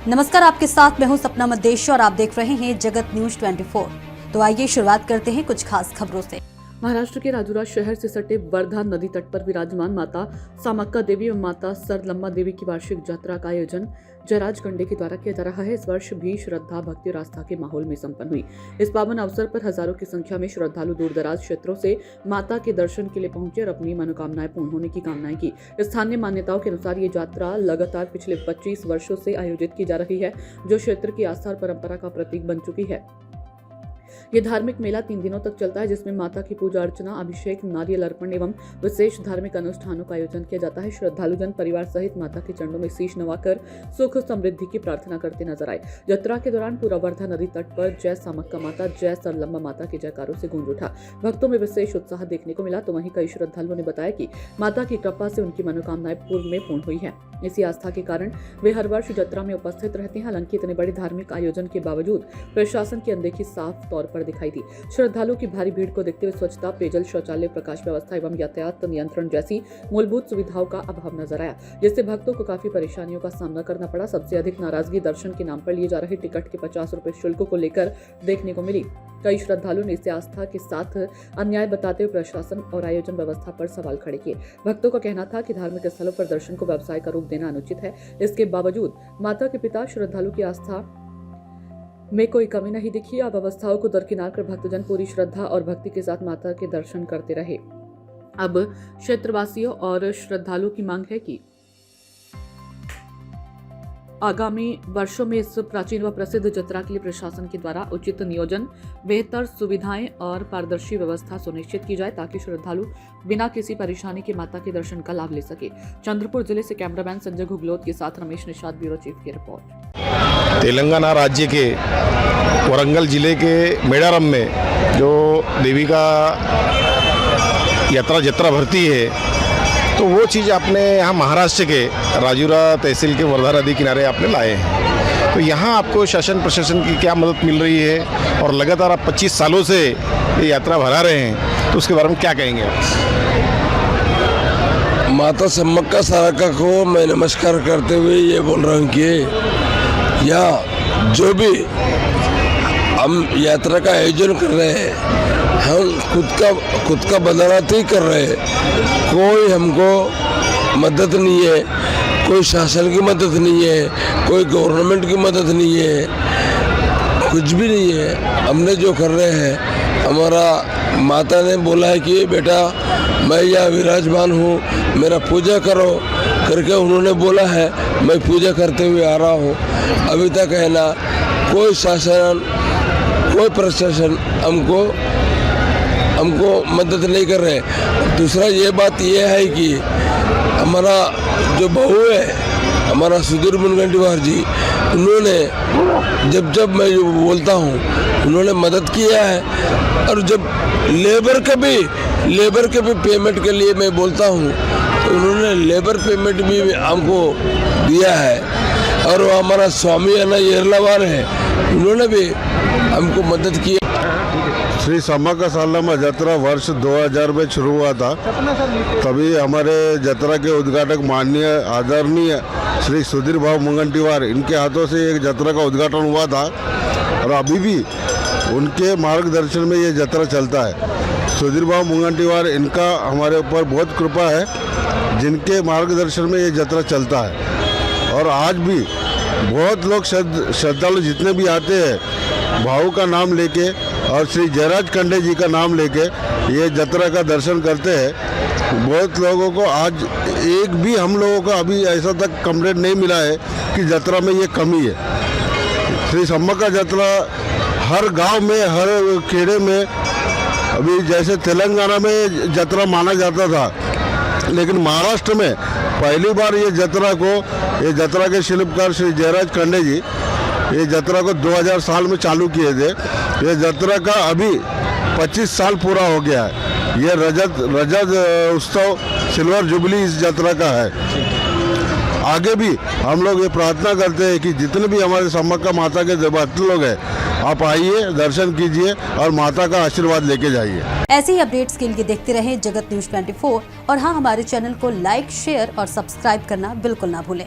नमस्कार, आपके साथ मैं हूं सपना मदेश और आप देख रहे हैं जगत न्यूज 24। तो आइए शुरुआत करते हैं कुछ खास खबरों से। महाराष्ट्र के राजुरा शहर से सटे वर्धा नदी तट पर विराजमान माता सामक्का देवी एवं माता सरलम्मा देवी की वार्षिक यात्रा का आयोजन जयराज कंडे के द्वारा किया जा रहा है। इस वर्ष भी श्रद्धा, भक्ति और आस्था के माहौल में संपन्न हुई। इस पावन अवसर पर हजारों की संख्या में श्रद्धालु दूर दराज क्षेत्रों से माता के दर्शन के लिए पहुंचे और अपनी मनोकामनाएं पूर्ण होने की कामनाएं की। स्थानीय मान्यताओं के अनुसार ये यात्रा लगातार पिछले 25 वर्षों से आयोजित की जा रही है, जो क्षेत्र की आस्था और परंपरा का प्रतीक बन चुकी है। ये धार्मिक मेला 3 दिनों तक चलता है, जिसमें माता की पूजा अर्चना, अभिषेक, नारियल अर्पण एवं विशेष धार्मिक अनुष्ठानों का आयोजन किया जाता है। श्रद्धालु जन परिवार सहित माता के चरणों में शीश नवाकर सुख समृद्धि की प्रार्थना करते नजर आए। यात्रा के दौरान पूरा वर्धा नदी तट पर जय सामक्का माता, जय सरलम्मा माता के जयकारों से गूंज उठा। भक्तों में विशेष उत्साह देखने को मिला। तो वहीं कई श्रद्धालुओं ने बताया कि माता की कृपा से उनकी मनोकामनाएं पूर्व में पूर्ण हुई है। इसी आस्था के कारण वे हर वर्ष यात्रा में उपस्थित रहते हैं। हालांकि इतने बड़े धार्मिक आयोजन के बावजूद प्रशासन की अनदेखी साफ तौर पर दिखाई दी। श्रद्धालुओं की भारी भीड़ को देखते हुए स्वच्छता, पेयजल, शौचालय, प्रकाश व्यवस्था एवं यातायात नियंत्रण जैसी मूलभूत सुविधाओं का अभाव नजर आया, जिससे भक्तों को काफी परेशानियों का सामना करना पड़ा। सबसे अधिक नाराजगी दर्शन के नाम पर लिए जा रहे टिकट के 50 रुपए शुल्क को लेकर देखने को मिली। कई श्रद्धालुओं ने इसे आस्था के साथ अन्याय बताते हुए प्रशासन और आयोजन व्यवस्था पर सवाल खड़े किए। भक्तों का कहना था कि धार्मिक स्थलों पर दर्शन को व्यवसाय का रूप देना अनुचित है। इसके बावजूद माता के पिता श्रद्धालु की आस्था में कोई कमी नहीं दिखी। अब अवस्थाओं को दरकिनार कर भक्तजन पूरी श्रद्धा और भक्ति के साथ माता के दर्शन करते रहे। अब क्षेत्रवासियों और श्रद्धालुओं की मांग है कि आगामी वर्षों में इस प्राचीन व प्रसिद्ध यात्रा के लिए प्रशासन के द्वारा उचित नियोजन, बेहतर सुविधाएं और पारदर्शी व्यवस्था सुनिश्चित की जाए, ताकि श्रद्धालु बिना किसी परेशानी के माता के दर्शन का लाभ ले सके। चंद्रपुर जिले से कैमरामैन संजय घुगलोत के साथ रमेश निषाद, ब्यूरो चीफ की रिपोर्ट। तेलंगाना राज्य के वरंगल जिले के मेडारम में जो देवी का यात्रा भरती है, तो वो चीज़ आपने यहाँ महाराष्ट्र के राजुरा तहसील के वर्धा नदी किनारे आपने लाए हैं। तो यहाँ आपको शासन प्रशासन की क्या मदद मिल रही है और लगातार आप 25 सालों से ये यात्रा भरा रहे हैं, तो उसके बारे में क्या कहेंगे आप? माता सामक्का सारका को मैं नमस्कार करते हुए ये बोल रहा हूँ कि यहाँ जो भी हम यात्रा का आयोजन कर रहे हैं, हम खुद का बदलाव ही कर रहे हैं। कोई हमको मदद नहीं है, कोई शासन की मदद नहीं है, कोई गवर्नमेंट की मदद नहीं है, कुछ भी नहीं है। हमने जो कर रहे हैं, हमारा माता ने बोला है कि बेटा मैं यहाँ विराजमान हूँ, मेरा पूजा करो करके उन्होंने बोला है। मैं पूजा करते हुए आ रहा हूँ। अभी तक है ना कोई शासन, कोई प्रशासन हमको मदद नहीं कर रहे। दूसरा ये बात ये है कि हमारा जो बहू है, हमारा सुधीर मुनगंटीवार जी, उन्होंने जब मैं बोलता हूँ उन्होंने मदद किया है। और जब लेबर के भी पेमेंट के लिए मैं बोलता हूँ तो उन्होंने लेबर पेमेंट भी हमको दिया है। और वो हमारा स्वामी अन्ना येरलावार है, उन्होंने भी हमको मदद की। श्री सामक्का सारलम्मा यात्रा वर्ष 2000 में शुरू हुआ था। तभी हमारे यात्रा के उद्घाटक माननीय आदरणीय श्री सुधीर भाव मुनगंटीवार, इनके हाथों से एक यात्रा का उद्घाटन हुआ था और अभी भी उनके मार्गदर्शन में ये यात्रा चलता है। सुधीर भाव मुनगंटीवार, इनका हमारे ऊपर बहुत कृपा है, जिनके मार्गदर्शन में ये यात्रा चलता है। और आज भी बहुत लोग श्रद्धालु जितने भी आते हैं, भाऊ का नाम लेके और श्री जयराज कंडे जी का नाम लेके ये यात्रा का दर्शन करते हैं। बहुत लोगों को आज एक भी हम लोगों को अभी ऐसा तक कंप्लेंट नहीं मिला है कि यात्रा में ये कमी है। श्री सामक्का यात्रा हर गांव में, हर खेड़े में, अभी जैसे तेलंगाना में यात्रा माना जाता था, लेकिन महाराष्ट्र में पहली बार ये यात्रा के शिल्पकार श्री जयराज कंडे जी ये यात्रा को 2000 साल में चालू किए थे। ये यात्रा का अभी 25 साल पूरा हो गया है। ये रजत उत्सव, सिल्वर जुबली इस यात्रा का है। आगे भी हम लोग ये प्रार्थना करते हैं कि जितने भी हमारे सामक्का माता के भक्त लोग हैं, आप आइए, दर्शन कीजिए और माता का आशीर्वाद लेके जाइए। ऐसे ही अपडेट्स के लिए देखते रहें जगत न्यूज 24 और हाँ, हमारे चैनल को लाइक, शेयर और सब्सक्राइब करना बिल्कुल ना भूलें।